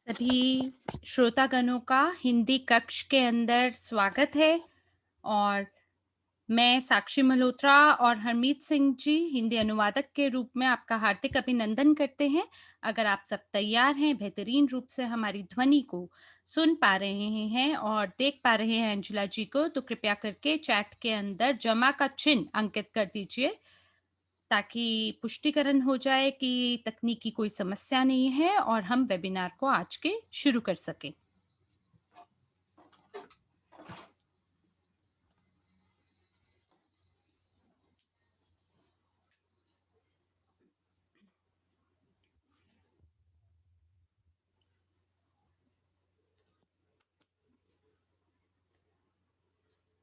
सभी श्रोतागणों का हिंदी कक्ष के अंदर स्वागत है। और मैं साक्षी मल्होत्रा और हरमीत सिंह जी हिंदी अनुवादक के रूप में आपका हार्दिक अभिनंदन करते हैं। अगर आप सब तैयार हैं, बेहतरीन रूप से हमारी ध्वनि को सुन पा रहे हैं और देख पा रहे हैं अंजुला जी को, तो कृपया करके चैट के अंदर जमा का चिन्ह अंकित कर दीजिए ताकि पुष्टिकरण हो जाए कि तकनीकी कोई समस्या नहीं है और हम वेबिनार को आज के शुरू कर सकें।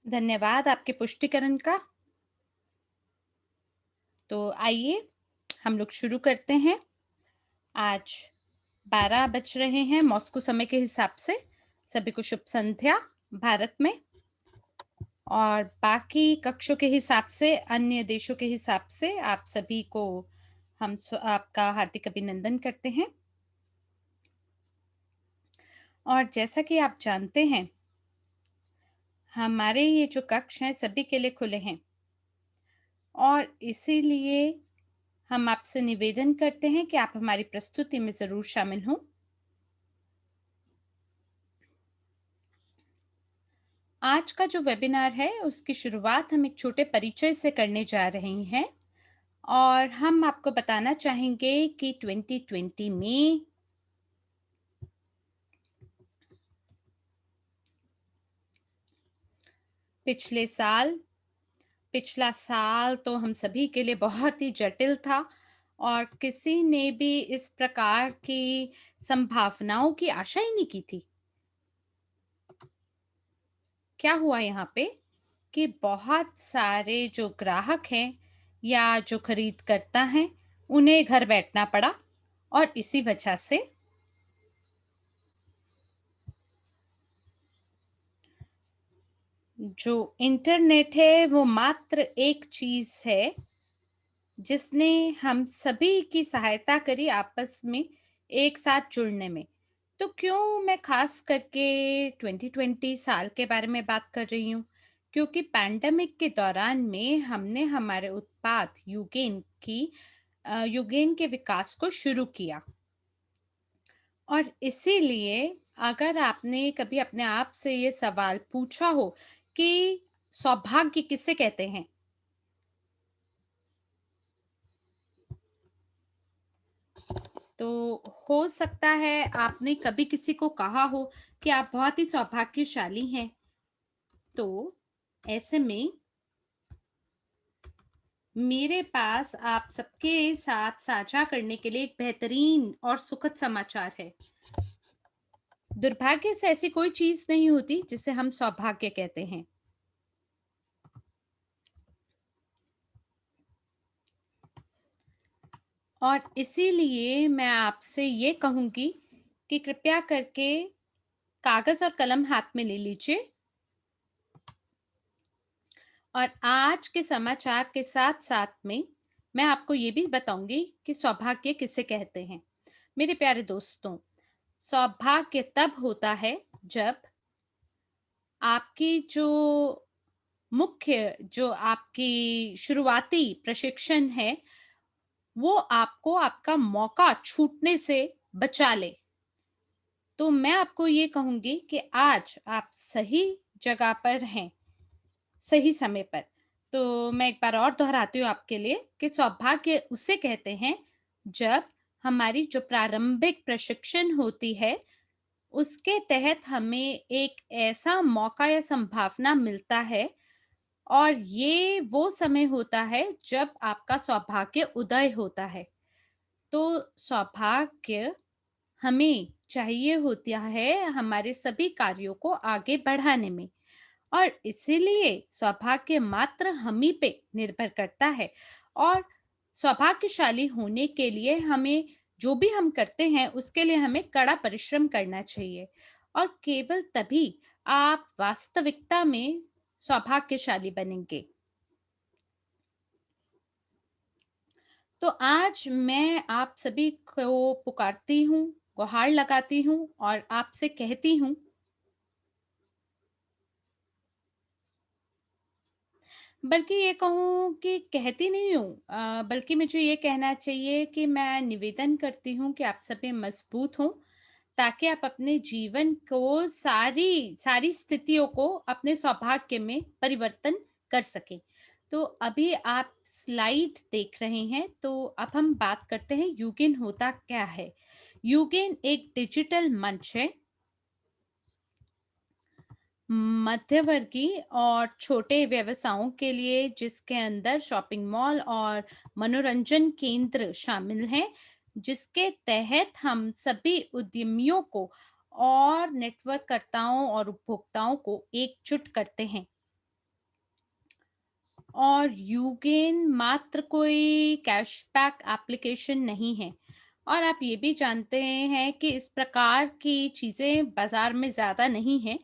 धन्यवाद आपके पुष्टिकरण का। तो आइए हम लोग शुरू करते हैं। आज 12 बज रहे हैं मॉस्को समय के हिसाब से। सभी को शुभ संध्या भारत में, और बाकी कक्षों के हिसाब से, अन्य देशों के हिसाब से आप सभी को हम आपका हार्दिक अभिनंदन करते हैं। और जैसा कि आप जानते हैं, हमारे ये जो कक्ष हैं सभी के लिए खुले हैं, और इसीलिए हम आपसे निवेदन करते हैं कि आप हमारी प्रस्तुति में ज़रूर शामिल हों। आज का जो वेबिनार है उसकी शुरुआत हम एक छोटे परिचय से करने जा रहे हैं, और हम आपको बताना चाहेंगे कि 2020 में पिछला साल तो हम सभी के लिए बहुत ही जटिल था, और किसी ने भी इस प्रकार की संभावनाओं की आशा ही नहीं की थी। क्या हुआ यहाँ पे कि बहुत सारे जो ग्राहक हैं या जो खरीदकर्ता हैं, उन्हें घर बैठना पड़ा, और इसी वजह से जो इंटरनेट है वो मात्र एक चीज़ है जिसने हम सभी की सहायता करी आपस में एक साथ जुड़ने में। तो क्यों मैं खास करके 2020 साल के बारे में बात कर रही हूँ? क्योंकि पैंडेमिक के दौरान में हमने हमारे उत्पाद यूगेन के विकास को शुरू किया। और इसीलिए अगर आपने कभी अपने आप से ये सवाल पूछा हो कि सौभाग्य किसे कहते हैं, तो हो सकता है आपने कभी किसी को कहा हो कि आप बहुत ही सौभाग्यशाली हैं। तो ऐसे में मेरे पास आप सबके साथ साझा करने के लिए एक बेहतरीन और सुखद समाचार है। दुर्भाग्य से ऐसी कोई चीज नहीं होती जिसे हम सौभाग्य कहते हैं। और इसीलिए मैं आपसे ये कहूंगी कि कृपया करके कागज और कलम हाथ में ले लीजिए, और आज के समाचार के साथ-साथ में मैं आपको ये भी बताऊँगी कि सौभाग्य किसे कहते हैं। मेरे प्यारे दोस्तों, सौभाग्य तब होता है जब आपकी जो आपकी शुरुआती प्रशिक्षण है, वो आपको आपका मौका छूटने से बचा ले। तो मैं आपको ये कहूँगी कि आज आप सही जगह पर हैं। सही समय पर। तो मैं एक बार और दोहराती हूँ आपके लिए कि सौभाग्य उसे कहते हैं जब हमारी जो प्रारंभिक प्रशिक्षण होती है, उसके तहत हमें एक ऐसा मौका या संभावना मिलता है, और ये वो समय होता है जब आपका सौभाग्य उदय होता है। तो सौभाग्य हमें चाहिए होता है हमारे सभी कार्यों को आगे बढ़ाने में, और इसीलिए सौभाग्य मात्र हम ही पे निर्भर करता है। और सौभाग्यशाली होने के लिए हमें जो भी हम करते हैं उसके लिए हमें कड़ा परिश्रम करना चाहिए, और केवल तभी आप वास्तविकता में सौभाग्यशाली बनेंगे। तो आज मैं आप सभी को पुकारती हूँ, गुहार लगाती हूँ और आपसे कहती हूँ, बल्कि ये कहूँ कि कहती नहीं हूँ, बल्कि मुझे ये कहना चाहिए कि मैं निवेदन करती हूँ कि आप सभी मजबूत हों, ताकि आप अपने जीवन को सारी सारी स्थितियों को अपने सौभाग्य में परिवर्तन कर सकें। तो अभी आप स्लाइड देख रहे हैं, तो अब हम बात करते हैं यूगेन होता क्या है? यूगेन एक डिजिटल मंच है, मध्यवर्गीय और छोटे व्यवसायों के लिए, जिसके अंदर शॉपिंग मॉल और मनोरंजन केंद्र शामिल हैं, जिसके तहत हम सभी उद्यमियों को और नेटवर्ककर्ताओं और उपभोक्ताओं को एकजुट करते हैं। और यूगेन मात्र कोई कैशबैक एप्लीकेशन नहीं है, और आप ये भी जानते हैं कि इस प्रकार की चीज़ें बाज़ार में ज़्यादा नहीं हैं,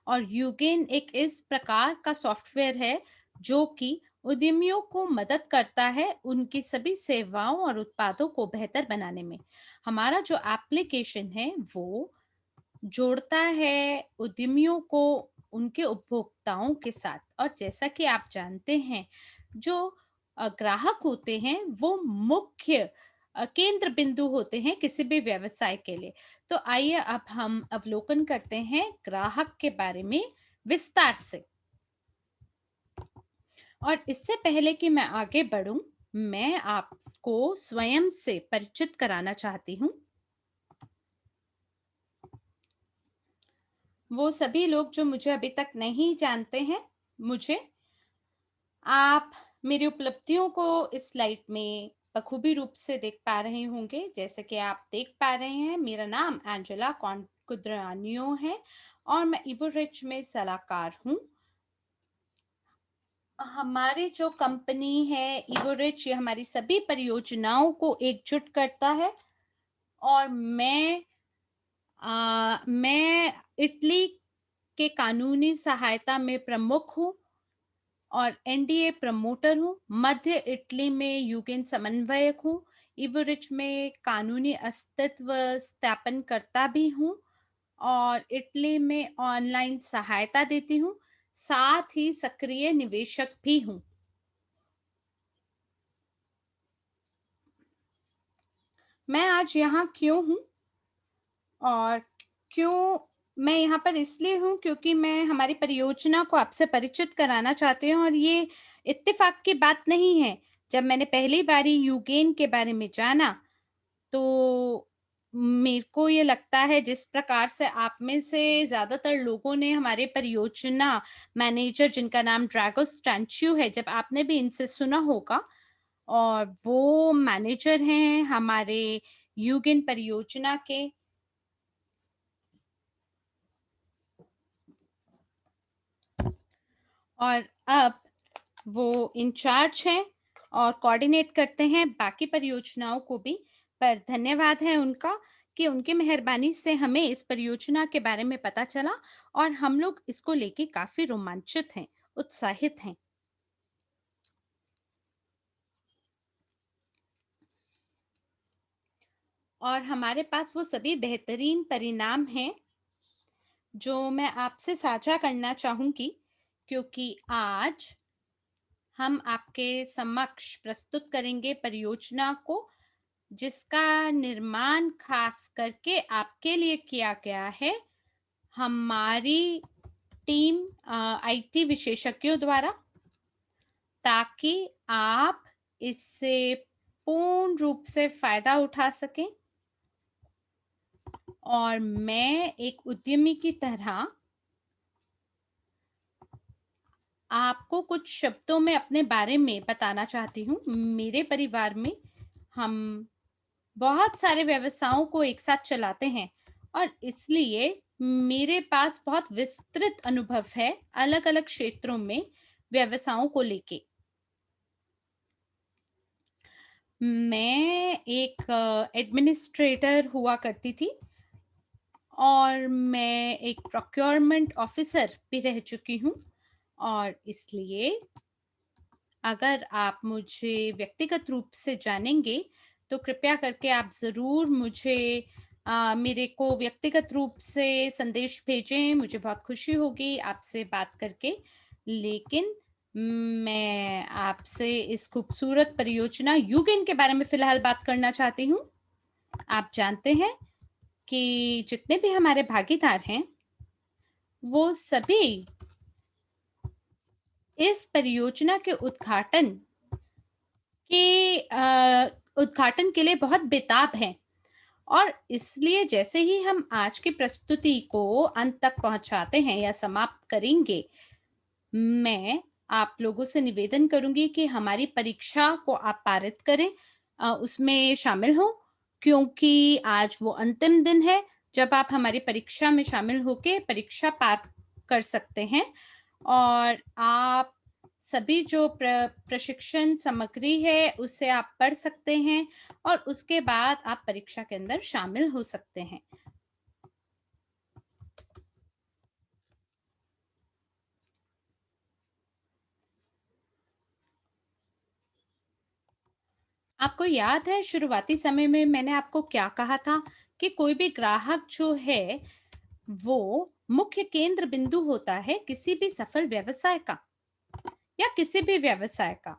और यूगेन एक इस प्रकार का सॉफ्टवेयर है जो कि उद्यमियों को मदद करता है उनकी सभी सेवाओं और उत्पादों को बेहतर बनाने में। हमारा जो एप्लीकेशन है वो जोड़ता है उद्यमियों को उनके उपभोक्ताओं के साथ, और जैसा कि आप जानते हैं, जो ग्राहक होते हैं वो मुख्य केंद्र बिंदु होते हैं किसी भी व्यवसाय के लिए। तो आइए अब हम अवलोकन करते हैं ग्राहक के बारे में विस्तार से। और इससे पहले कि मैं आगे बढ़ूं, मैं आपको स्वयं से परिचित कराना चाहती हूँ। वो सभी लोग जो मुझे अभी तक नहीं जानते हैं, मुझे, आप मेरी उपलब्धियों को इस स्लाइड में बखूबी रूप से देख पा रहे होंगे। जैसे कि आप देख पा रहे हैं, मेरा नाम एंजेला कुद्रानियो है और मैं इवोरिच में सलाहकार हूँ। हमारी जो कंपनी है इवोरिच, ये हमारी सभी परियोजनाओं को एकजुट करता है, और मैं इटली के कानूनी सहायता में प्रमुख हूँ और एनडीए प्रमोटर हूँ। मध्य इटली में यूगेन समन्वयक हूँ। इवरिच में कानूनी अस्तित्व स्थापनकर्ता भी हूँ और इटली में ऑनलाइन सहायता देती हूँ। साथ ही सक्रिय निवेशक भी हूँ। मैं आज यहाँ क्यों हूँ और क्यों मैं यहाँ पर इसलिए हूँ, क्योंकि मैं हमारी परियोजना को आपसे परिचित कराना चाहती हूँ, और ये इत्तेफाक की बात नहीं है। जब मैंने पहली बारी यूगेन के बारे में जाना, तो मेरे को ये लगता है जिस प्रकार से आप में से ज़्यादातर लोगों ने हमारे परियोजना मैनेजर, जिनका नाम ड्रैगो स्टैंच्यू है, जब आपने भी इनसे सुना होगा, और वो मैनेजर हैं हमारे यूगेन परियोजना के। और अब वो इंचार्ज हैं और कोऑर्डिनेट करते हैं बाकी परियोजनाओं को भी। पर धन्यवाद है उनका कि उनकी मेहरबानी से हमें इस परियोजना के बारे में पता चला, और हम लोग इसको लेके काफ़ी रोमांचित हैं, उत्साहित हैं। और हमारे पास वो सभी बेहतरीन परिणाम हैं जो मैं आपसे साझा करना चाहूँगी, क्योंकि आज हम आपके समक्ष प्रस्तुत करेंगे परियोजना को, जिसका निर्माण खास करके आपके लिए किया गया है हमारी टीम आईटी विशेषज्ञों द्वारा, ताकि आप इससे पूर्ण रूप से फायदा उठा सकें। और मैं एक उद्यमी की तरह आपको कुछ शब्दों में अपने बारे में बताना चाहती हूँ। मेरे परिवार में हम बहुत सारे व्यवसायों को एक साथ चलाते हैं, और इसलिए मेरे पास बहुत विस्तृत अनुभव है अलग-अलग क्षेत्रों में व्यवसायों को लेके। मैं एक एडमिनिस्ट्रेटर हुआ करती थी, और मैं एक प्रोक्योरमेंट ऑफिसर भी रह चुकी हूँ, और इसलिए अगर आप मुझे व्यक्तिगत रूप से जानेंगे, तो कृपया करके आप ज़रूर मुझे मेरे को व्यक्तिगत रूप से संदेश भेजें, मुझे बहुत खुशी होगी आपसे बात करके। लेकिन मैं आपसे इस खूबसूरत परियोजना यूगेन के बारे में फ़िलहाल बात करना चाहती हूँ। आप जानते हैं कि जितने भी हमारे भागीदार हैं, वो सभी इस परियोजना के उद्घाटन के लिए बहुत बेताब हैं। और इसलिए जैसे ही हम आज की प्रस्तुति को अंत तक पहुंचाते हैं या समाप्त करेंगे, मैं आप लोगों से निवेदन करूंगी कि हमारी परीक्षा को आप पारित करें, उसमें शामिल हों, क्योंकि आज वो अंतिम दिन है जब आप हमारी परीक्षा में शामिल होके परीक्षा पार कर सकते हैं। और आप सभी जो प्रशिक्षण सामग्री है उसे आप पढ़ सकते हैं और उसके बाद आप परीक्षा के अंदर शामिल हो सकते हैं। आपको याद है शुरुआती समय में मैंने आपको क्या कहा था कि कोई भी ग्राहक जो है वो मुख्य केंद्र बिंदु होता है किसी भी सफल व्यवसाय का या किसी भी व्यवसाय का।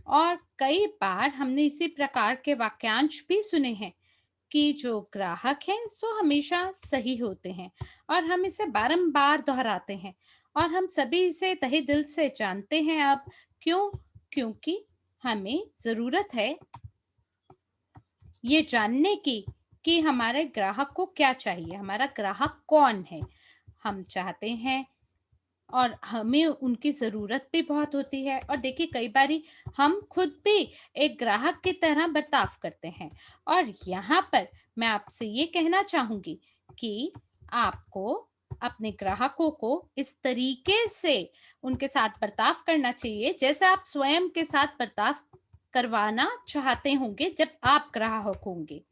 और कई बार हमने इसी प्रकार के वाक्यांश भी सुने हैं कि जो ग्राहक हैं सो हमेशा सही होते हैं, और हम इसे बारंबार दोहराते हैं और हम सभी इसे तहे दिल से जानते हैं। अब क्यों? क्योंकि हमें जरूरत है ये जानने की कि हमारे ग्राहक को क्या चाहिए, हमारा ग्राहक कौन है। हम चाहते हैं और हमें उनकी ज़रूरत भी बहुत होती है। और देखिए कई बारी हम खुद भी एक ग्राहक की तरह बर्ताव करते हैं। और यहाँ पर मैं आपसे ये कहना चाहूँगी कि आपको अपने ग्राहकों को इस तरीके से उनके साथ बर्ताव करना चाहिए जैसे आप स्वयं के साथ बर्ताव करवाना चाहते होंगे जब आप ग्राहक होंगे।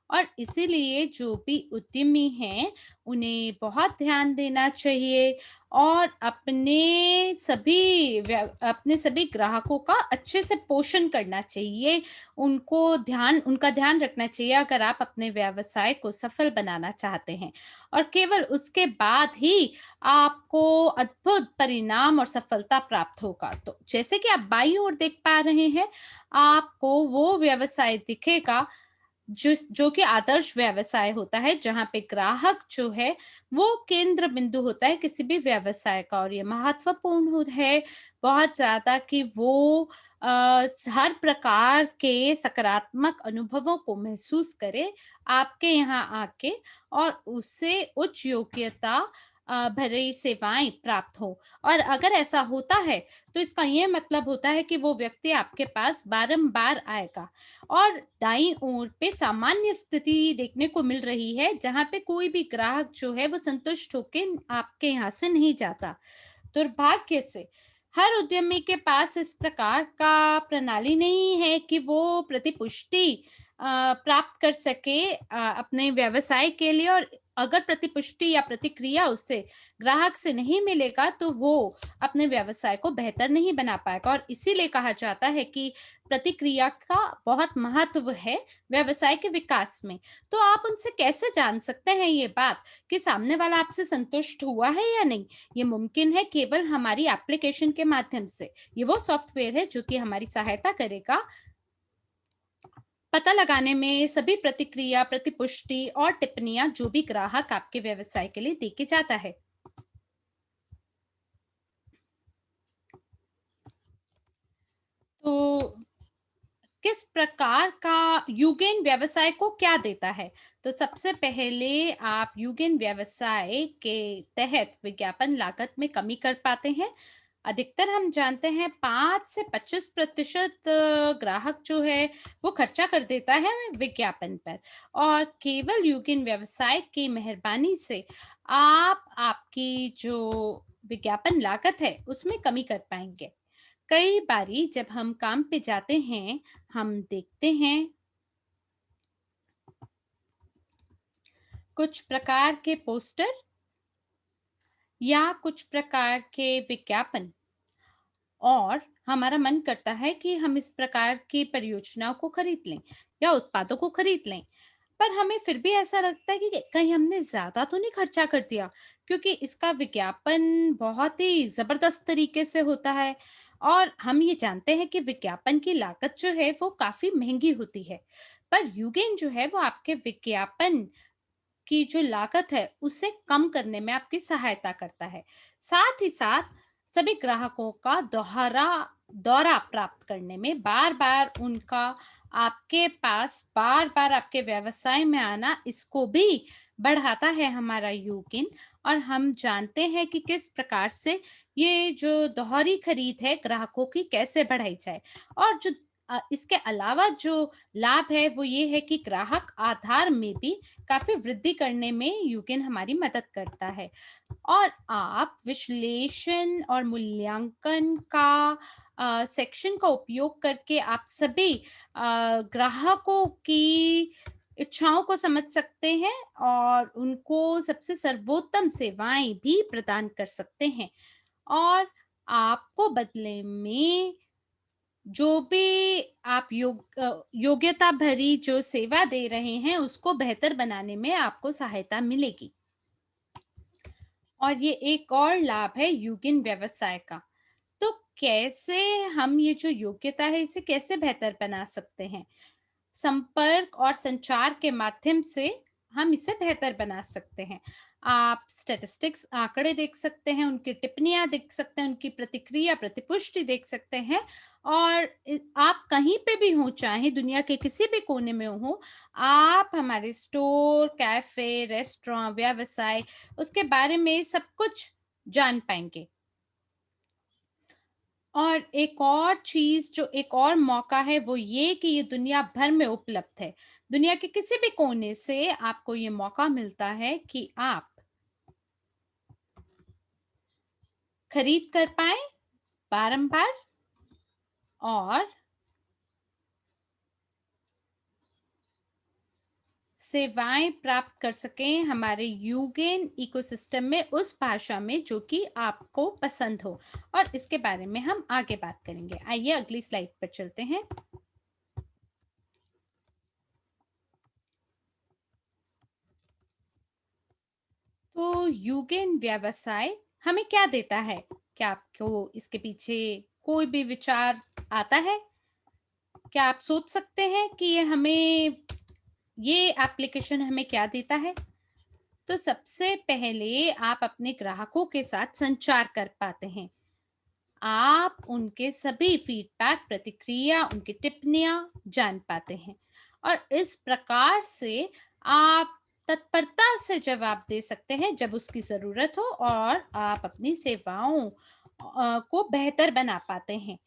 और इसीलिए जो भी उद्यमी हैं, उन्हें बहुत ध्यान देना चाहिए और अपने सभी ग्राहकों का अच्छे से पोषण करना चाहिए। उनका ध्यान रखना चाहिए अगर आप अपने व्यवसाय को सफल बनाना चाहते हैं। और केवल उसके बाद ही आपको अद्भुत परिणाम और सफलता प्राप्त होगा। तो जैसे कि आप बाईं ओर देख पा रहे हैं, आपको वो व्यवसाय दिखेगा जो कि आदर्श व्यवसाय होता है, जहाँ पे ग्राहक जो है वो केंद्र बिंदु होता है किसी भी व्यवसाय का। और ये महत्वपूर्ण है बहुत ज्यादा कि वो हर प्रकार के सकारात्मक अनुभवों को महसूस करे आपके यहाँ आके, और उससे उच्च योग्यता भरी सेवाएं प्राप्त हो। और अगर ऐसा होता है तो इसका ये मतलब होता है कि वो व्यक्ति आपके पास बारंबार आएगा। और दाईं ओर पे सामान्य स्थिति देखने को मिल रही है जहां पे कोई भी ग्राहक जो है वो संतुष्ट होके आपके यहाँ से नहीं जाता। दुर्भाग्य से हर उद्यमी के पास इस प्रकार का प्रणाली नहीं है कि वो प्रतिपुष्टि प्राप्त कर सके अपने व्यवसाय के लिए। और अगर प्रतिपुष्टि या प्रतिक्रिया उससे ग्राहक से नहीं मिलेगा तो वो अपने व्यवसाय को बेहतर नहीं बना पाएगा। और इसीलिए कहा जाता है कि प्रतिक्रिया का बहुत महत्व है व्यवसाय के विकास में। तो आप उनसे कैसे जान सकते हैं ये बात कि सामने वाला आपसे संतुष्ट हुआ है या नहीं? ये मुमकिन है केवल हमारी एप्लीकेशन के माध्यम से। ये वो सॉफ्टवेयर है जो कि हमारी सहायता करेगा पता लगाने में सभी प्रतिक्रिया, प्रतिपुष्टि और टिप्पणियां जो भी ग्राहक आपके व्यवसाय के लिए देके जाता है। तो किस प्रकार का यूगेन व्यवसाय को क्या देता है? तो सबसे पहले आप यूगेन व्यवसाय के तहत विज्ञापन लागत में कमी कर पाते हैं। अधिकतर हम जानते हैं 5 से 25% ग्राहक जो है वो खर्चा कर देता है विज्ञापन पर। और केवल यूगेन व्यवसाय की मेहरबानी से आप आपकी जो विज्ञापन लागत है उसमें कमी कर पाएंगे। कई बारी जब हम काम पे जाते हैं, हम देखते हैं कुछ प्रकार के पोस्टर या कुछ प्रकार के विज्ञापन, और हमारा मन करता है कि हम इस प्रकार की परियोजनाओं को खरीद लें या उत्पादों को खरीद लें। पर हमें फिर भी ऐसा लगता है कि कहीं हमने ज़्यादा तो नहीं खर्चा कर दिया, क्योंकि इसका विज्ञापन बहुत ही ज़बरदस्त तरीके से होता है और हम ये जानते हैं कि विज्ञापन की लागत जो है वो काफ़ी महँगी होती है। पर यूगेन जो है वो आपके विज्ञापन की जो लागत है उसे कम करने में आपकी सहायता करता है। साथ ही साथ सभी ग्राहकों का दोहरा दौरा प्राप्त करने में बार-बार उनका आपके पास बार-बार आपके व्यवसाय में आना इसको भी बढ़ाता है हमारा यूगिन। और हम जानते हैं कि किस प्रकार से ये जो दोहरी खरीद है ग्राहकों की कैसे बढ़ाई जाए। और जो इसके अलावा जो लाभ है वो ये है कि ग्राहक आधार में भी काफ़ी वृद्धि करने में यूकेन हमारी मदद करता है। और आप विश्लेषण और मूल्यांकन का सेक्शन का उपयोग करके आप सभी ग्राहकों की इच्छाओं को समझ सकते हैं और उनको सबसे सर्वोत्तम सेवाएँ भी प्रदान कर सकते हैं। और आपको बदले में जो भी आप योग्यता भरी जो सेवा दे रहे हैं, उसको बेहतर बनाने में आपको सहायता मिलेगी। और ये एक और लाभ है यूगिन व्यवसाय का। तो कैसे हम ये जो योग्यता है, इसे कैसे बेहतर बना सकते हैं? संपर्क और संचार के माध्यम से हम इसे बेहतर बना सकते हैं। आप स्टैटिस्टिक्स आंकड़े देख सकते हैं, उनकी टिप्पणियाँ देख सकते हैं, उनकी प्रतिक्रिया, प्रतिपुष्टि देख सकते हैं और आप कहीं पे भी हों, चाहे दुनिया के किसी भी कोने में हों, आप हमारे स्टोर, कैफ़े, रेस्टोरेंट, व्यवसाय उसके बारे में सब कुछ जान पाएँगे। और एक और चीज़ जो एक और मौका है वो ये कि ये दुनिया भर में उपलब्ध है। दुनिया के किसी भी कोने से आपको ये मौका मिलता है कि आप खरीद कर पाएँ बारंबार और सेवाएँ प्राप्त कर सकें हमारे यूगेन इकोसिस्टम में उस भाषा में जो कि आपको पसंद हो। और इसके बारे में हम आगे बात करेंगे। आइए अगली स्लाइड पर चलते हैं। तो यूगेन व्यवसाय हमें क्या देता है? क्या आपको इसके पीछे कोई भी विचार आता है? क्या आप सोच सकते हैं कि ये एप्लीकेशन हमें क्या देता है? तो सबसे पहले आप अपने ग्राहकों के साथ संचार कर पाते हैं। आप उनके सभी फीडबैक, प्रतिक्रिया, उनकी टिप्पणियाँ जान पाते हैं और इस प्रकार से आप तत्परता से जवाब दे सकते हैं जब उसकी ज़रूरत हो और आप अपनी सेवाओं को बेहतर बना पाते हैं।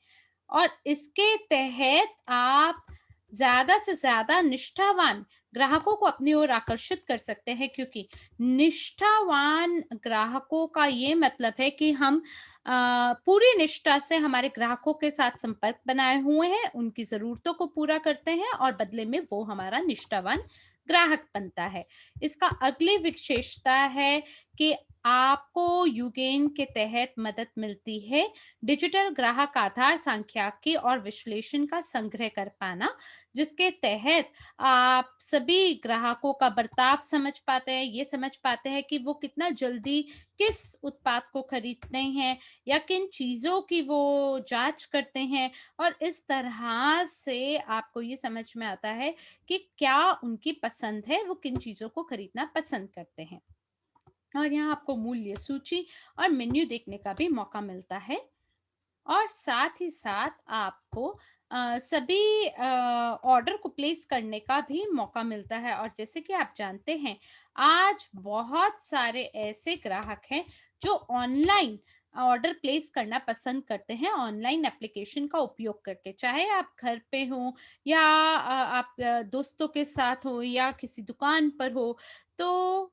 और इसके तहत आप ज़्यादा से ज़्यादा निष्ठावान ग्राहकों को अपनी ओर आकर्षित कर सकते हैं, क्योंकि निष्ठावान ग्राहकों का ये मतलब है कि हम पूरी निष्ठा से हमारे ग्राहकों के साथ संपर्क बनाए हुए हैं, उनकी ज़रूरतों को पूरा करते हैं और बदले में वो हमारा निष्ठावान ग्राहक बनता है। इसका अगली विशेषता है कि आपको यूगेन के तहत मदद मिलती है डिजिटल ग्राहक आधार सांख्यिकी और विश्लेषण का संग्रह कर पाना, जिसके तहत आप सभी ग्राहकों का बर्ताव समझ पाते हैं, ये समझ पाते हैं कि वो कितना जल्दी किस उत्पाद को खरीदते हैं या किन चीज़ों की वो जांच करते हैं। और इस तरह से आपको ये समझ में आता है कि क्या उनकी पसंद है, वो किन चीज़ों को खरीदना पसंद करते हैं। और यहाँ आपको मूल्य सूची और मेन्यू देखने का भी मौका मिलता है। और साथ ही साथ आपको सभी ऑर्डर को प्लेस करने का भी मौका मिलता है। और जैसे कि आप जानते हैं, आज बहुत सारे ऐसे ग्राहक हैं जो ऑनलाइन ऑर्डर प्लेस करना पसंद करते हैं, ऑनलाइन एप्लीकेशन का उपयोग करके। चाहे आप घर पे हो या आप दोस्तों के साथ हो या किसी दुकान पर हो, तो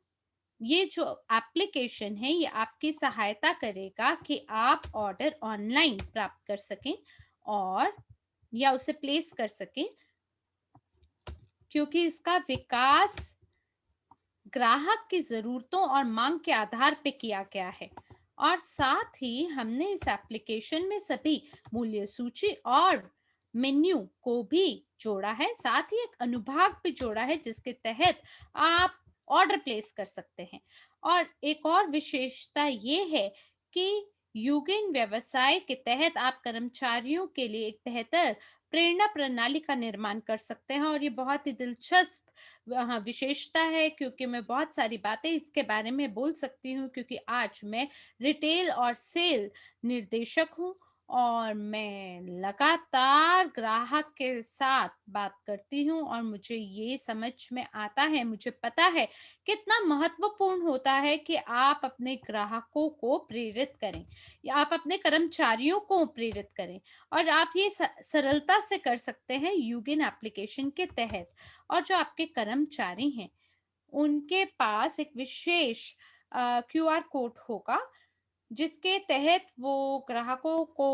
ये जो एप्लीकेशन है ये आपकी सहायता करेगा कि आप ऑर्डर ऑनलाइन प्राप्त कर सकें और या उसे प्लेस कर सकें, क्योंकि इसका विकास ग्राहक की ज़रूरतों और मांग के आधार पे किया गया है। और साथ ही हमने इस एप्लीकेशन में सभी मूल्य सूची और मेन्यू को भी जोड़ा है, साथ ही एक अनुभाग भी जोड़ा है जिसके तहत आप ऑर्डर प्लेस कर सकते हैं। और एक और विशेषता ये है कि यूगिन व्यवसाय के तहत आप कर्मचारियों के लिए एक बेहतर प्रेरणा प्रणाली का निर्माण कर सकते हैं, और ये बहुत ही दिलचस्प हाँ, विशेषता है, क्योंकि मैं बहुत सारी बातें इसके बारे में बोल सकती हूँ, क्योंकि आज मैं रिटेल और सेल निर्देशक हूँ और मैं लगातार ग्राहक के साथ बात करती हूँ, और मुझे ये समझ में आता है, मुझे पता है कितना महत्वपूर्ण होता है कि आप अपने ग्राहकों को प्रेरित करें या आप अपने कर्मचारियों को प्रेरित करें, और आप ये सरलता से कर सकते हैं यूगिन एप्लीकेशन के तहत। और जो आपके कर्मचारी हैं, उनके पास एक विशेष क्यूआर कोड होगा, जिसके तहत वो ग्राहकों को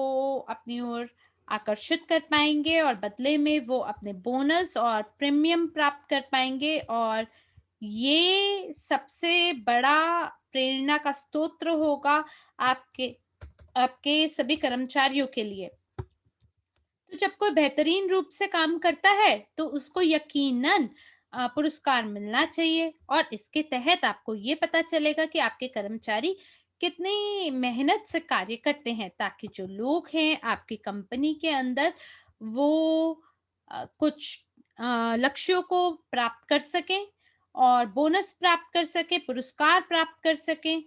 अपनी ओर आकर्षित कर पाएँगे, और बदले में वो अपने बोनस और प्रीमियम प्राप्त कर पाएँगे, और ये सबसे बड़ा प्रेरणा का स्रोत होगा आपके आपके सभी कर्मचारियों के लिए। तो जब कोई बेहतरीन रूप से काम करता है, तो उसको यकीनन पुरस्कार मिलना चाहिए, और इसके तहत आपको ये पता चलेगा कि आपके कर्मचारी कितनी मेहनत से कार्य करते हैं, ताकि जो लोग हैं आपकी कंपनी के अंदर, वो कुछ लक्ष्यों को प्राप्त कर सकें और बोनस प्राप्त कर सकें, पुरस्कार प्राप्त कर सकें।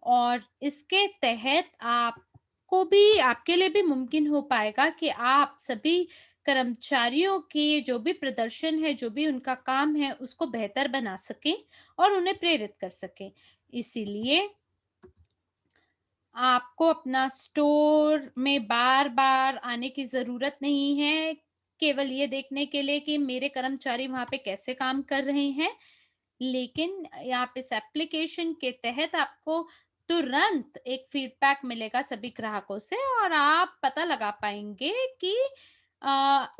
और इसके तहत आपको भी आपके लिए भी मुमकिन हो पाएगा कि आप सभी कर्मचारियों के जो भी प्रदर्शन है, जो भी उनका काम है, उसको बेहतर बना सकें और उन्हें प्रेरित कर सकें। इसीलिए आपको अपना स्टोर में बार-बार आने की ज़रूरत नहीं है, केवल ये देखने के लिए कि मेरे कर्मचारी वहाँ पे कैसे काम कर रहे हैं। लेकिन आप इस एप्लीकेशन के तहत आपको तुरंत एक फीडबैक मिलेगा सभी ग्राहकों से, और आप पता लगा पाएँगे कि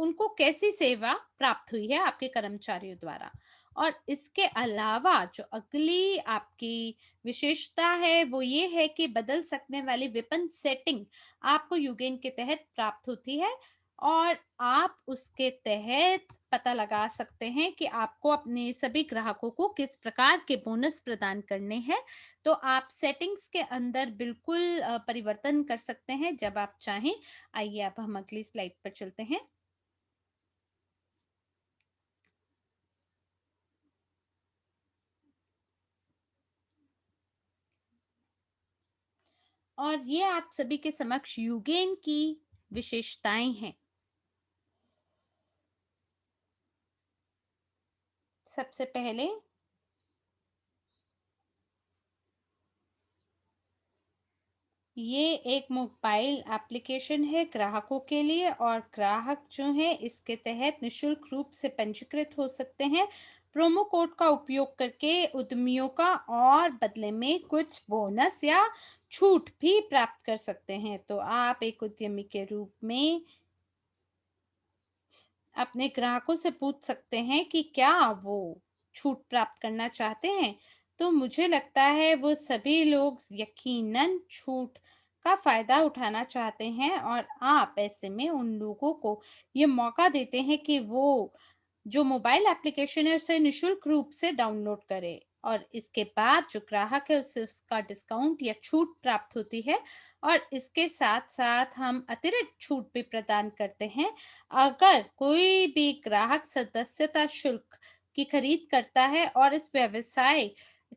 उनको कैसी सेवा प्राप्त हुई है आपके कर्मचारियों द्वारा। और इसके अलावा जो अगली आपकी विशेषता है, वो ये है कि बदल सकने वाली विपणन सेटिंग आपको यूगेन के तहत प्राप्त होती है, और आप उसके तहत पता लगा सकते हैं कि आपको अपने सभी ग्राहकों को किस प्रकार के बोनस प्रदान करने हैं। तो आप सेटिंग्स के अंदर बिल्कुल परिवर्तन कर सकते हैं जब आप चाहें। आइए अब हम अगली स्लाइड पर चलते हैं। और ये आप सभी के समक्ष यूगेन की विशेषताएं हैं। सबसे पहले ये एक मोबाइल एप्लीकेशन है ग्राहकों के लिए, और ग्राहक जो हैं इसके तहत निःशुल्क रूप से पंजीकृत हो सकते हैं प्रोमो कोड का उपयोग करके उद्यमियों का, और बदले में कुछ बोनस या छूट भी प्राप्त कर सकते हैं। तो आप एक उद्यमी के रूप में अपने ग्राहकों से पूछ सकते हैं कि क्या वो छूट प्राप्त करना चाहते हैं। तो मुझे लगता है वो सभी लोग यकीनन छूट का फ़ायदा उठाना चाहते हैं, और आप ऐसे में उन लोगों को ये मौका देते हैं कि वो जो मोबाइल एप्लीकेशन है उसे निःशुल्क रूप से डाउनलोड करें, और इसके बाद जो ग्राहक है उसे उसका डिस्काउंट या छूट प्राप्त होती है। और इसके साथ-साथ हम अतिरिक्त छूट भी प्रदान करते हैं। अगर कोई भी ग्राहक सदस्यता शुल्क की खरीद करता है और इस व्यवसाय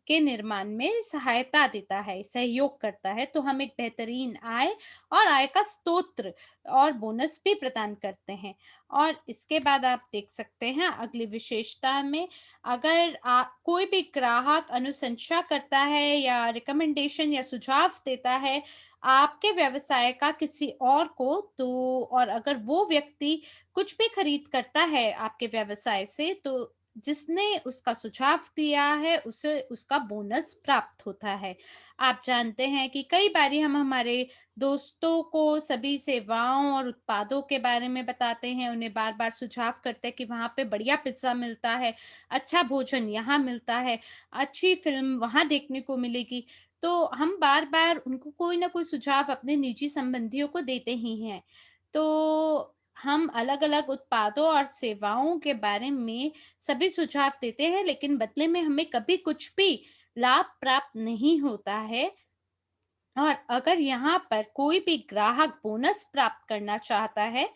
के निर्माण में सहायता देता है, सहयोग करता है, तो हम एक बेहतरीन आय और आय का स्रोत और बोनस भी प्रदान करते हैं। और इसके बाद आप देख सकते हैं अगली विशेषता में, अगर कोई भी ग्राहक अनुशंसा करता है या रिकमेंडेशन या सुझाव देता है आपके व्यवसाय का किसी और को, तो और अगर वो व्यक्ति कुछ भी खरीद करता है आपके व्यवसाय से, तो जिसने उसका सुझाव दिया है उसे उसका बोनस प्राप्त होता है। आप जानते हैं कि कई बारी हम हमारे दोस्तों को सभी सेवाओं और उत्पादों के बारे में बताते हैं, उन्हें बार-बार सुझाव करते हैं कि वहाँ पे बढ़िया पिज़्ज़ा मिलता है, अच्छा भोजन यहाँ मिलता है, अच्छी फ़िल्म वहाँ देखने को मिलेगी। तो हम बार-बार उनको कोई ना कोई सुझाव अपने निजी संबंधियों को देते ही हैं। तो हम अलग-अलग उत्पादों और सेवाओं के बारे में सभी सुझाव देते हैं, लेकिन बदले में हमें कभी कुछ भी लाभ प्राप्त नहीं होता है। और अगर यहाँ पर कोई भी ग्राहक बोनस प्राप्त करना चाहता है,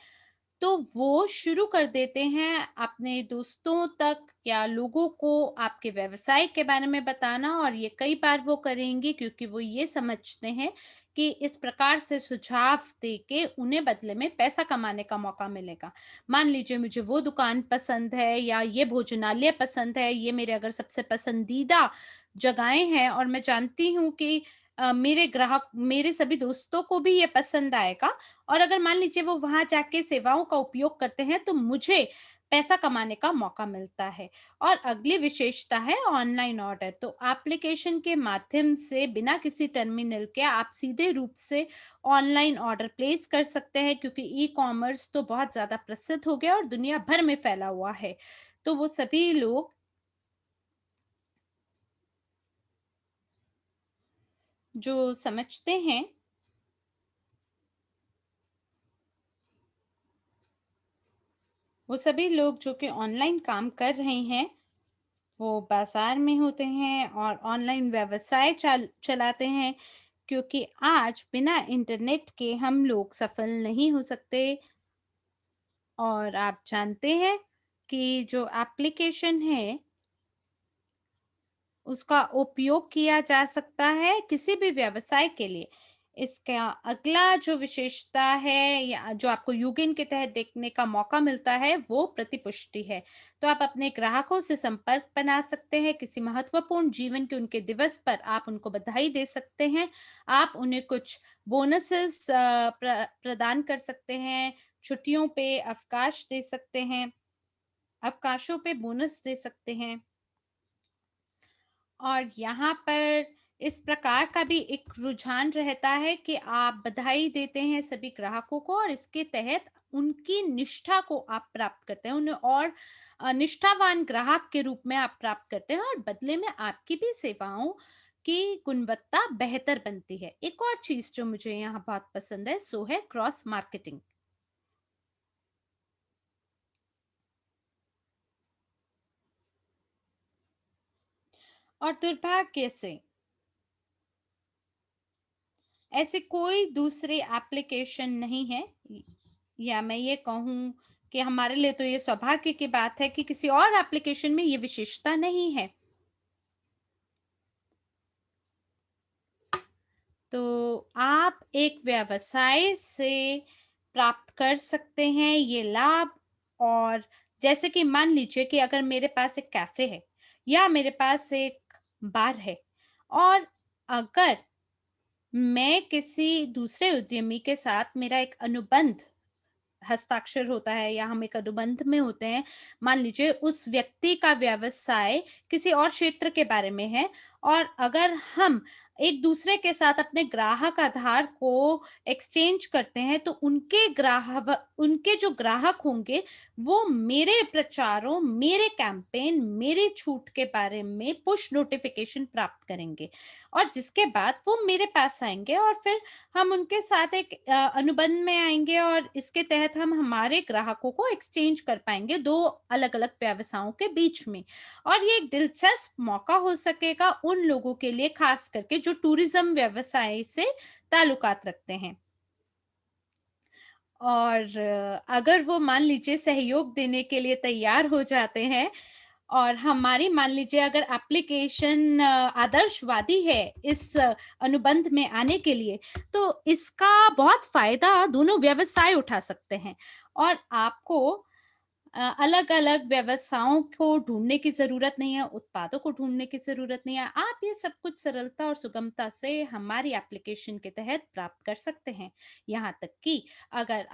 तो वो शुरू कर देते हैं अपने दोस्तों तक या लोगों को आपके व्यवसाय के बारे में बताना, और ये कई बार वो करेंगे क्योंकि वो ये समझते हैं कि इस प्रकार से सुझाव देके उन्हें बदले में पैसा कमाने का मौका मिलेगा। मान लीजिए मुझे वो दुकान पसंद है या ये भोजनालय पसंद है, ये मेरे अगर सबसे पसंदीदा जगहें हैं और मैं जानती हूँ कि मेरे ग्राहक मेरे सभी दोस्तों को भी ये पसंद आएगा, और अगर मान लीजिए वो वहाँ जाके सेवाओं का उपयोग करते हैं, तो मुझे पैसा कमाने का मौका मिलता है। और अगली विशेषता है ऑनलाइन ऑर्डर। तो एप्लीकेशन के माध्यम से बिना किसी टर्मिनल के आप सीधे रूप से ऑनलाइन ऑर्डर प्लेस कर सकते हैं, क्योंकि ई-कॉमर्स तो बहुत ज़्यादा प्रसिद्ध हो गया और दुनिया भर में फैला हुआ है। तो वो सभी लोग जो समझते हैं, वो सभी लोग जो कि ऑनलाइन काम कर रहे हैं, वो बाजार में होते हैं और ऑनलाइन व्यवसाय चलाते हैं, क्योंकि आज बिना इंटरनेट के हम लोग सफल नहीं हो सकते। और आप जानते हैं कि जो एप्लीकेशन है, उसका उपयोग किया जा सकता है किसी भी व्यवसाय के लिए। इसका अगला जो विशेषता है या जो आपको यूगिन के तहत देखने का मौका मिलता है, वो प्रतिपुष्टि है। तो आप अपने ग्राहकों से संपर्क बना सकते हैं, किसी महत्वपूर्ण जीवन के उनके दिवस पर आप उनको बधाई दे सकते हैं, आप उन्हें कुछ बोनसेस प्रदान कर सकते हैं, छुट्टियों पे अवकाश दे सकते हैं, अवकाशों पे बोनस दे सकते हैं। और यहाँ पर इस प्रकार का भी एक रुझान रहता है कि आप बधाई देते हैं सभी ग्राहकों को, और इसके तहत उनकी निष्ठा को आप प्राप्त करते हैं, उन्हें और निष्ठावान ग्राहक के रूप में आप प्राप्त करते हैं, और बदले में आपकी भी सेवाओं की गुणवत्ता बेहतर बनती है। एक और चीज जो मुझे यहाँ बहुत पसंद है, सो है क्रॉस मार्केटिंग। और दुर्भाग्य से ऐसे कोई दूसरे एप्लीकेशन नहीं है, या मैं ये कहूँ कि हमारे लिए तो ये सौभाग्य की बात है कि किसी और एप्लीकेशन में ये विशेषता नहीं है। तो आप एक व्यवसाय से प्राप्त कर सकते हैं ये लाभ। और जैसे कि मान लीजिए कि अगर मेरे पास एक कैफ़े है या मेरे पास एक बार है, और अगर मैं किसी दूसरे उद्यमी के साथ मेरा एक अनुबंध हस्ताक्षर होता है या हम एक अनुबंध में होते हैं। मान लीजिए उस व्यक्ति का व्यवसाय किसी और क्षेत्र के बारे में है, और अगर हम एक दूसरे के साथ अपने ग्राहक आधार को एक्सचेंज करते हैं, तो उनके जो ग्राहक होंगे, वो मेरे प्रचारों, मेरे कैंपेन, मेरे छूट के बारे में पुश नोटिफिकेशन प्राप्त करेंगे, और जिसके बाद वो मेरे पास आएँगे, और फिर हम उनके साथ एक अनुबंध में आएँगे, और इसके तहत हम हमारे ग्राहकों को एक्सचेंज कर पाएँगे 2 अलग-अलग व्यवसायों के बीच में। और ये एक दिलचस्प मौका हो सकेगा उन लोगों के लिए, ख़ास करके जो टूरिज़्म व्यवसाय से ताल्लुकात रखते हैं। और अगर वो मान लीजिए सहयोग देने के लिए तैयार हो जाते हैं, और हमारी मान लीजिए अगर एप्लीकेशन आदर्शवादी है इस अनुबंध में आने के लिए, तो इसका बहुत फ़ायदा दोनों व्यवसाय उठा सकते हैं। और आपको अलग-अलग व्यवसायों को ढूँढने की ज़रूरत नहीं है, उत्पादों को ढूँढने की ज़रूरत नहीं है। आप ये सब कुछ सरलता और सुगमता से हमारी एप्लीकेशन के तहत प्राप्त कर सकते हैं। यहाँ तक कि अगर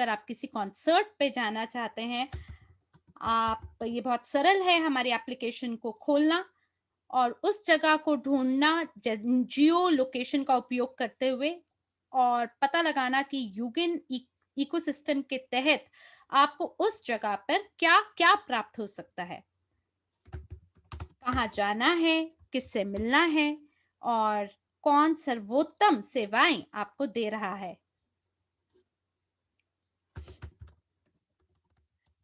आप किसी कॉन्सर्ट पे जाना चाहते हैं, आप ये बहुत सरल है हमारी एप्लीकेशन को खोलना और उस जगह को ढूँढना, जियो लोकेशन का उपयोग करते हुए, और पता लगाना कि यूगिन इकोसिस्टम के तहत आपको उस जगह पर क्या-क्या प्राप्त हो सकता है। कहाँ जाना है, किससे मिलना है, और कौन सर्वोत्तम सेवाएँ आपको दे रहा है।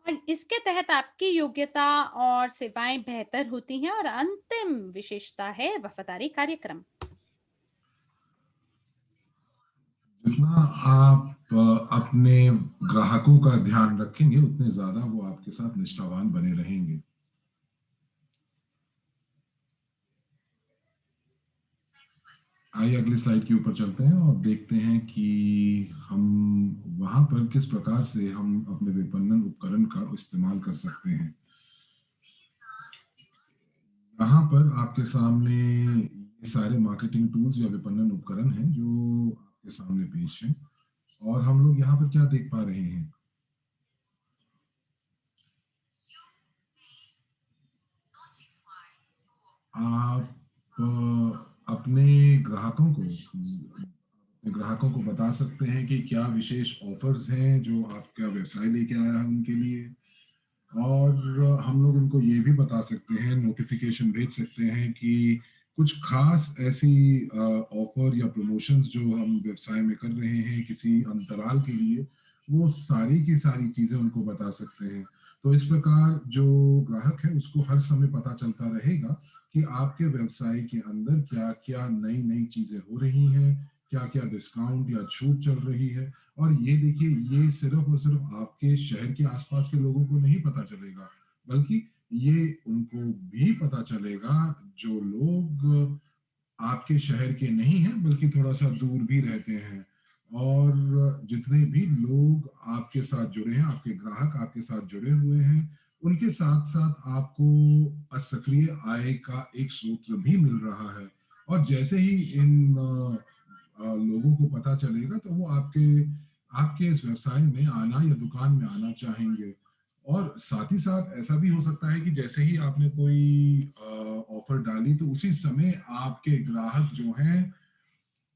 और इसके तहत आपकी योग्यता और सेवाएं बेहतर होती हैं और अंतिम विशेषता है वफादारी कार्यक्रम। जितना आप अपने ग्राहकों का ध्यान रखेंगे उतने ज्यादा वो आपके साथ निष्ठावान बने रहेंगे। आइए अगली स्लाइड के ऊपर चलते हैं और देखते हैं कि हम वहां पर किस प्रकार से हम अपने विपणन उपकरण का इस्तेमाल कर सकते हैं। यहाँ पर आपके सामने ये सारे मार्केटिंग टूल्स या विपणन उपकरण हैं जो आपके सामने पेश हैं। और हम लोग यहाँ पर क्या देख पा रहे हैं, आप अपने ग्राहकों को बता सकते हैं कि क्या विशेष ऑफर्स हैं जो आपका व्यवसाय लेके आया है उनके लिए। और हम लोग उनको ये भी बता सकते हैं, नोटिफिकेशन भेज सकते हैं कि कुछ खास ऐसी ऑफर या प्रमोशंस जो हम व्यवसाय में कर रहे हैं किसी अंतराल के लिए, वो सारी की सारी चीजें उनको बता सकते हैं। तो इस प्रकार जो ग्राहक है उसको हर समय पता चलता रहेगा कि आपके व्यवसाय के अंदर क्या क्या नई नई चीजें हो रही हैं, क्या क्या डिस्काउंट या छूट चल रही है। और ये देखिए, ये सिर्फ और सिर्फ आपके शहर के आसपास के लोगों को नहीं पता चलेगा, बल्कि ये उनको भी पता चलेगा जो लोग आपके शहर के नहीं हैं बल्कि थोड़ा सा दूर भी रहते हैं। और जितने भी लोग आपके साथ जुड़े हैं, आपके ग्राहक आपके साथ जुड़े हुए हैं, उनके साथ साथ आपको सक्रिय आय का एक स्रोत भी मिल रहा है। और जैसे ही इन लोगों को पता चलेगा तो वो आपके आपके इस व्यवसाय में आना या दुकान में आना चाहेंगे। और साथ ही साथ ऐसा भी हो सकता है कि जैसे ही आपने कोई ऑफर डाली तो उसी समय आपके ग्राहक जो हैं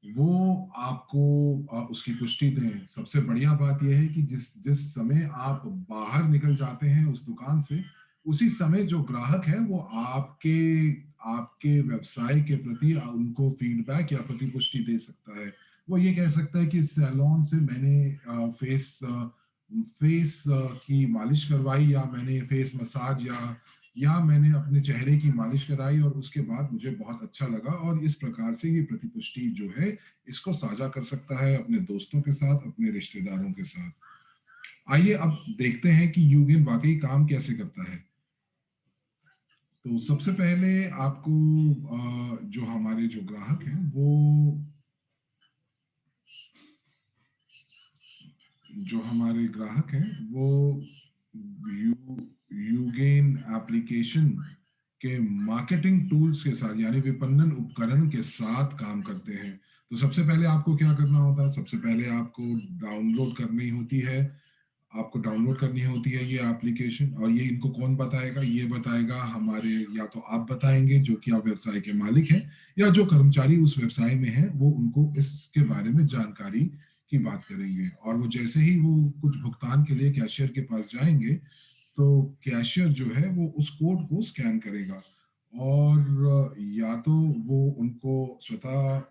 वो आपको उसकी पुष्टि दें। सबसे बढ़िया बात यह है कि जिस जिस समय आप बाहर निकल जाते हैं उस दुकान से, उसी समय जो ग्राहक है वो आपके आपके व्यवसाय के प्रति उनको फीडबैक या प्रतिपुष्टि दे सकता है। वो ये कह सकता है कि सैलून से मैंने फेस की मालिश करवाई, या मैंने फेस मसाज, या मैंने अपने चेहरे की मालिश कराई और उसके बाद मुझे बहुत अच्छा लगा। और इस प्रकार से ये प्रतिपुष्टि जो है इसको साझा कर सकता है अपने दोस्तों के साथ, अपने रिश्तेदारों के साथ। आइए अब देखते हैं कि यूगिन वाकई काम कैसे करता है। तो सबसे पहले आपको जो हमारे जो ग्राहक हैं वो जो हमारे ग्राहक हैं वो यू यूगेन एप्लीकेशन के मार्केटिंग टूल्स के साथ यानी विपणन उपकरण के साथ काम करते हैं। तो सबसे पहले आपको क्या करना होता है, सबसे पहले आपको डाउनलोड करनी होती है ये एप्लीकेशन। और ये इनको कौन बताएगा, ये बताएगा हमारे, या तो आप बताएंगे जो कि आप व्यवसाय के मालिक हैं, या जो कर्मचारी उस व्यवसाय में है वो उनको इसके बारे में जानकारी की बात करेंगे। और वो जैसे ही वो कुछ भुगतान के लिए कैशियर के पास जाएंगे तो कैशियर जो है वो उस कोड को स्कैन करेगा। और या तो वो उनको स्वतः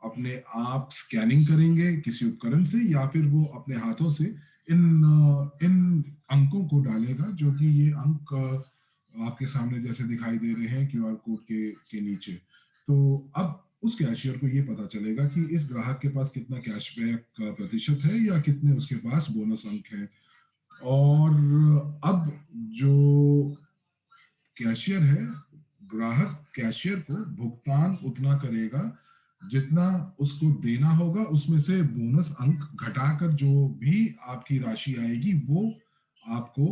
अपने आप स्कैनिंग करेंगे किसी उपकरण से, या फिर वो अपने हाथों से इन अंकों को डालेगा, जो कि ये अंक आपके सामने जैसे दिखाई दे रहे हैं क्यूआर कोड के नीचे। तो अब उस कैशियर को ये पता चलेगा कि इस ग्राहक के पास कितना कैशबैक का प्रतिशत है या कितने उसके पास बोनस अंक हैं। और अब जो कैशियर है, ग्राहक कैशियर को भुगतान उतना करेगा जितना उसको देना होगा, उसमें से बोनस अंक घटाकर जो भी आपकी राशि आएगी वो आपको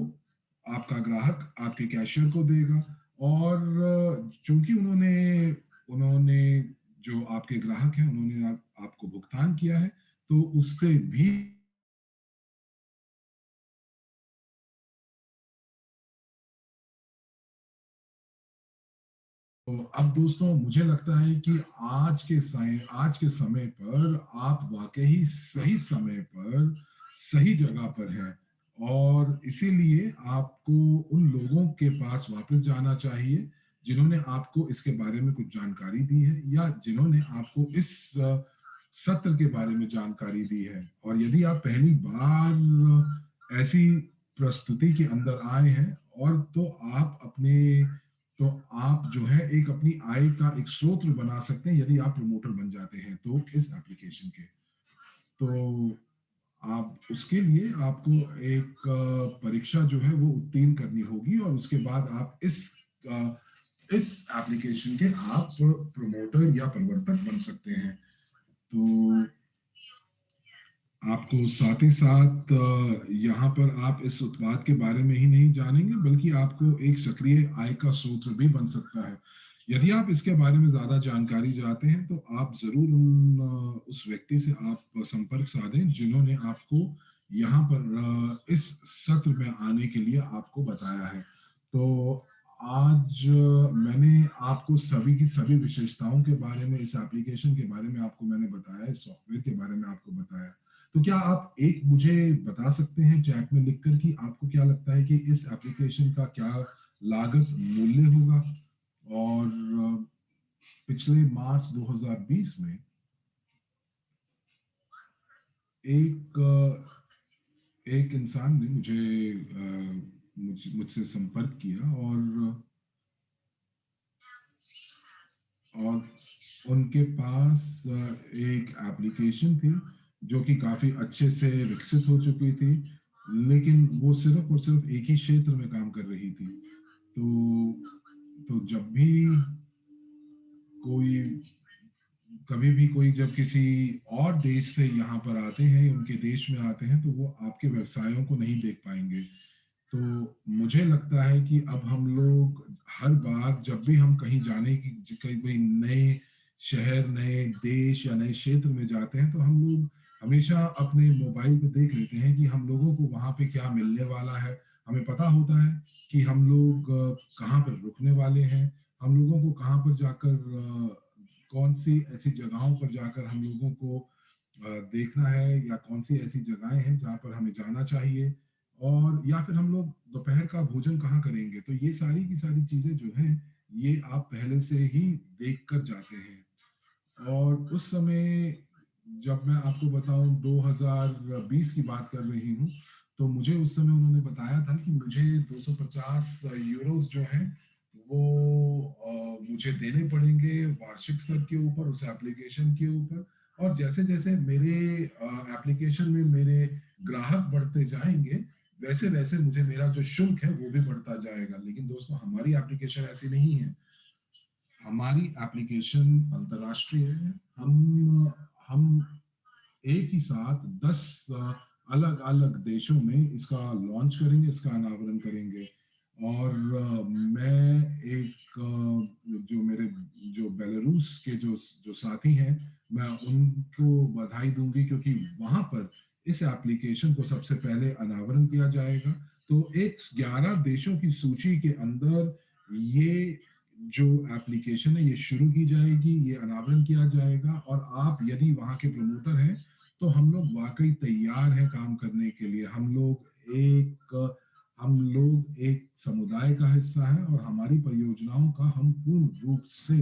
आपका ग्राहक आपके कैशियर को देगा। और चूंकि उन्होंने उन्होंने जो आपके ग्राहक हैं उन्होंने आपको भुगतान किया है, तो उससे भी। तो अब दोस्तों मुझे लगता है कि आज के समय पर आप वाकई सही समय पर सही जगह पर हैं। और इसीलिए आपको उन लोगों के पास वापस जाना चाहिए जिन्होंने आपको इसके बारे में कुछ जानकारी दी है, या जिन्होंने आपको इस सत्र के बारे में जानकारी दी है। और यदि आप पहली बार ऐसी प्रस्तुति के अंदर आए हैं, और तो आप जो है एक अपनी आय का एक स्रोत बना सकते हैं यदि आप प्रमोटर बन जाते हैं तो इस एप्लीकेशन के। तो आप उसके लिए आपको एक परीक्षा जो है वो उत्तीर्ण करनी होगी, और उसके बाद आप अ, इस एप्लीकेशन के आप प्रमोटर या प्रवर्तक बन सकते हैं। तो आपको साथ ही साथ यहाँ पर आप इस उत्पाद के बारे में ही नहीं जानेंगे, बल्कि आपको एक सक्रिय आय का स्रोत भी बन सकता है। यदि आप इसके बारे में ज्यादा जानकारी चाहते हैं तो आप जरूर उस व्यक्ति से आप संपर्क साधें जिन्होंने आपको यहाँ पर इस सत्र में आने के लिए आपको बताया है। तो आज मैंने आपको सभी की सभी विशेषताओं के बारे में, इस एप्लीकेशन के बारे में आपको मैंने बताया, इस सॉफ्टवेयर के बारे में आपको बताया। तो क्या आप एक मुझे बता सकते हैं चैट में लिखकर कि आपको क्या लगता है कि इस एप्लीकेशन का क्या लागत मूल्य होगा? और पिछले मार्च 2020 में एक एक इंसान ने मुझसे संपर्क किया, और उनके पास एक एप्लीकेशन थी जो कि काफी अच्छे से विकसित हो चुकी थी, लेकिन वो सिर्फ और सिर्फ एक ही क्षेत्र में काम कर रही थी। तो जब भी कोई कभी भी कोई जब किसी और देश से यहाँ पर आते हैं, उनके देश में आते हैं, तो वो आपके व्यवसायों को नहीं देख पाएंगे। तो मुझे लगता है कि अब हम लोग हर बार जब भी हम कहीं जाने की कहीं कोई नए शहर, नए देश या नए क्षेत्र में जाते हैं, तो हम लोग हमेशा अपने मोबाइल पे देख लेते हैं कि हम लोगों को वहां पे क्या मिलने वाला है। हमें पता होता है कि हम लोग कहाँ पर रुकने वाले हैं, हम लोगों को कहाँ पर जाकर कौन सी ऐसी जगहों पर जाकर हम लोगों को देखना है, या कौन सी ऐसी जगहें हैं जहाँ पर हमें जाना चाहिए, और या फिर हम लोग दोपहर का भोजन कहाँ करेंगे। तो ये सारी की सारी चीजें जो हैं, ये आप पहले से ही देख कर जाते हैं। और उस समय जब मैं आपको बताऊं 2020 की बात कर रही हूँ, तो मुझे उस समय उन्होंने बताया था कि मुझे 250 यूरोस जो हैं वो मुझे देने पड़ेंगे वार्षिक स्तर के ऊपर, उस एप्लीकेशन के ऊपर। और जैसे जैसे मेरे एप्लीकेशन में मेरे ग्राहक बढ़ते जाएंगे, वैसे वैसे मुझे मेरा जो शुल्क है वो भी बढ़ता जाएगा। लेकिन दोस्तों, हमारी एप्लीकेशन ऐसी नहीं है। हमारी एप्लीकेशन अंतर्राष्ट्रीय है। हम एक ही साथ 10 अलग अलग देशों में इसका लॉन्च करेंगे, इसका अनावरण करेंगे। और मैं एक जो मेरे जो बेलारूस के जो जो साथी हैं, मैं उनको बधाई दूंगी, क्योंकि वहां पर इस एप्लीकेशन को सबसे पहले अनावरण किया जाएगा। तो एक 11 देशों की सूची के अंदर ये जो एप्लीकेशन है ये शुरू की जाएगी, ये अनावरण किया जाएगा। और आप यदि वहाँ के प्रमोटर हैं, तो हम लोग वाकई तैयार हैं काम करने के लिए। हम लोग एक समुदाय का हिस्सा हैं, और हमारी परियोजनाओं का हम पूर्ण रूप से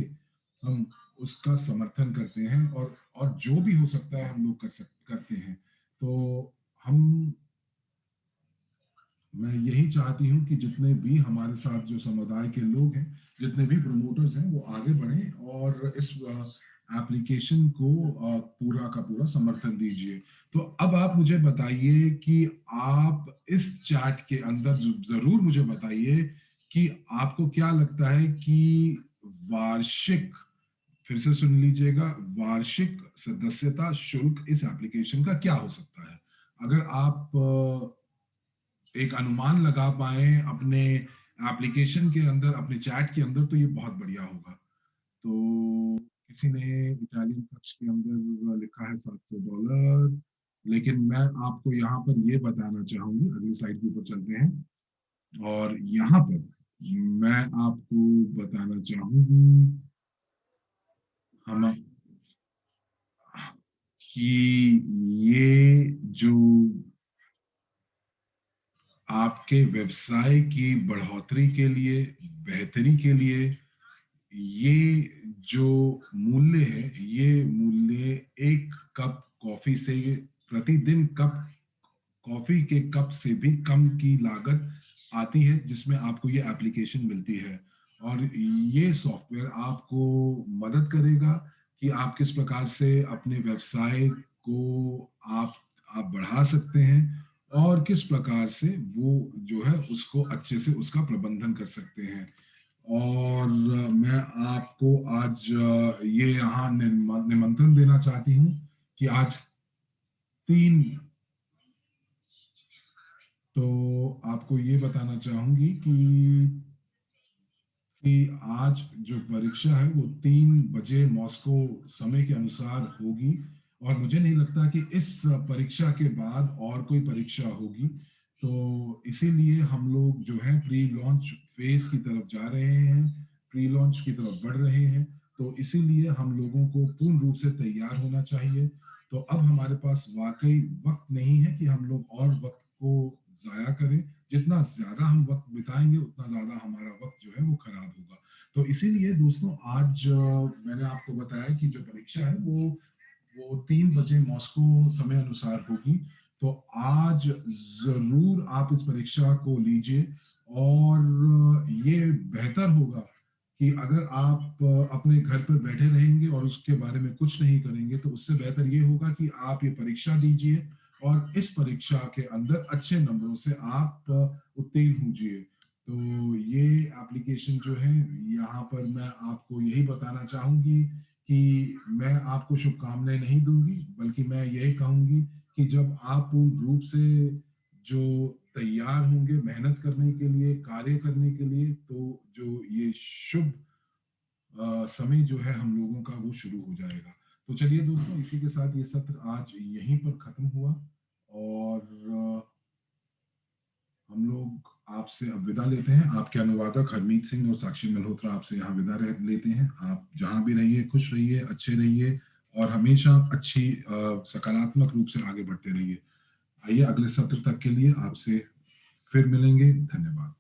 हम उसका समर्थन करते हैं, और जो भी हो सकता है हम लोग करते हैं। तो हम मैं यही चाहती हूँ कि जितने भी हमारे साथ जो समुदाय के लोग हैं, जितने भी प्रमोटर्स हैं, वो आगे बढ़ें और इस एप्लीकेशन को पूरा का पूरा समर्थन दीजिए। तो अब आप मुझे बताइए कि आप इस चैट के अंदर जरूर मुझे बताइए कि आपको क्या लगता है कि वार्षिक, फिर से सुन लीजिएगा, वार्षिक सदस्यता शुल्क इस एप्लीकेशन का क्या हो सकता है? अगर आप एक अनुमान लगा पाए अपने एप्लीकेशन के अंदर, अपने चैट के अंदर, तो ये बहुत बढ़िया होगा। तो किसी ने इटालियन पक्ष के अंदर लिखा है $700, लेकिन मैं आपको यहाँ पर ये बताना चाहूंगी, अगली स्लाइड के ऊपर चलते हैं, और यहाँ पर मैं आपको बताना चाहूंगी हम कि ये जो आपके व्यवसाय की बढ़ोतरी के लिए, बेहतरी के लिए, ये जो मूल्य है, ये मूल्य एक कप कॉफी से, प्रतिदिन कप कॉफी के कप से भी कम की लागत आती है, जिसमें आपको ये एप्लीकेशन मिलती है। और ये सॉफ्टवेयर आपको मदद करेगा कि आप किस प्रकार से अपने व्यवसाय को आप बढ़ा सकते हैं, और किस प्रकार से वो जो है उसको अच्छे से उसका प्रबंधन कर सकते हैं। और मैं आपको आज ये यहाँ निमंत्रण देना चाहती हूँ कि आज 3, तो आपको ये बताना चाहूंगी कि आज जो परीक्षा है वो 3 बजे मॉस्को समय के अनुसार होगी। और मुझे नहीं लगता कि इस परीक्षा के बाद और कोई परीक्षा होगी। तो इसीलिए हम लोग जो है प्री लॉन्च फेज की तरफ जा रहे हैं, प्री लॉन्च की तरफ बढ़ रहे हैं। तो इसीलिए हम लोगों को पूर्ण रूप से तैयार होना चाहिए। तो अब हमारे पास वाकई वक्त नहीं है कि हम लोग और वक्त को जाया करें। जितना ज्यादा हम वक्त बिताएंगे उतना ज्यादा हमारा वक्त जो है वो खराब होगा। तो इसीलिए दोस्तों आज मैंने आपको बताया कि जो परीक्षा है वो 3 बजे मॉस्को समय अनुसार होगी। तो आज जरूर आप इस परीक्षा को लीजिए। और ये बेहतर होगा कि अगर आप अपने घर पर बैठे रहेंगे और उसके बारे में कुछ नहीं करेंगे, तो उससे बेहतर ये होगा कि आप ये परीक्षा दीजिए और इस परीक्षा के अंदर अच्छे नंबरों से आप उत्तीर्ण होजिए। तो ये एप्लीकेशन जो है, यहाँ पर मैं आपको यही बताना चाहूंगी कि मैं आपको शुभकामनाएं नहीं दूंगी, बल्कि मैं यही कहूंगी कि जब आप पूर्ण रूप से जो तैयार होंगे मेहनत करने के लिए, कार्य करने के लिए, तो जो ये शुभ समय जो है हम लोगों का वो शुरू हो जाएगा। तो चलिए दोस्तों, इसी के साथ ये सत्र आज यहीं पर खत्म हुआ। और हम लोग आपसे अब विदा लेते हैं। आपके अनुवादक हरमीत सिंह और साक्षी मल्होत्रा आपसे यहाँ विदा लेते हैं। आप जहाँ भी रहिए खुश रहिए, अच्छे रहिए, और हमेशा अच्छी सकारात्मक रूप से आगे बढ़ते रहिए। आइए अगले सत्र तक के लिए आपसे फिर मिलेंगे। धन्यवाद।